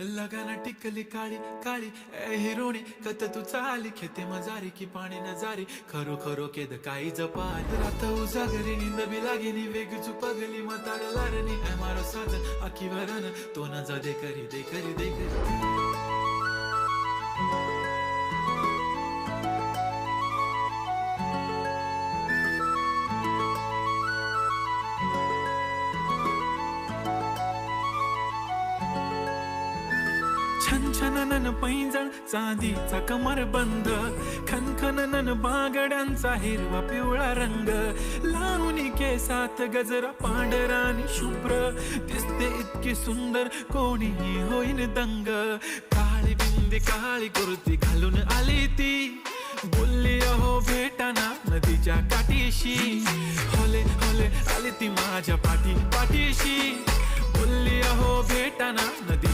लगाना टिकली काळी काळी ए हिरोणी कत तू चाली खेते मजारी की पाणी नजारी खरो खरो केद काही जपाल रात उजागरी निंद बी लागेनी वेग चुपगली मताड लारणी ए मारो साथ आखी भरन तो न जा दे करी दे करी दे करी छन छननन पैंजण चांदीचा कमर बंद खनखननन बांगड्यांचा हिरवा पिवळा रंग लावणी केसात गजरा पांढरा आणि शुभ्र दिसते इतकी सुंदर कोणीही होईन दंग काळी बिंदी काळी कुर्ती घालून आली ती बोलली अहो भेटाना नदीच्या काठीशी होले होले आली ती माझ्या पाठीशी बोलली अहो भेटाना नदी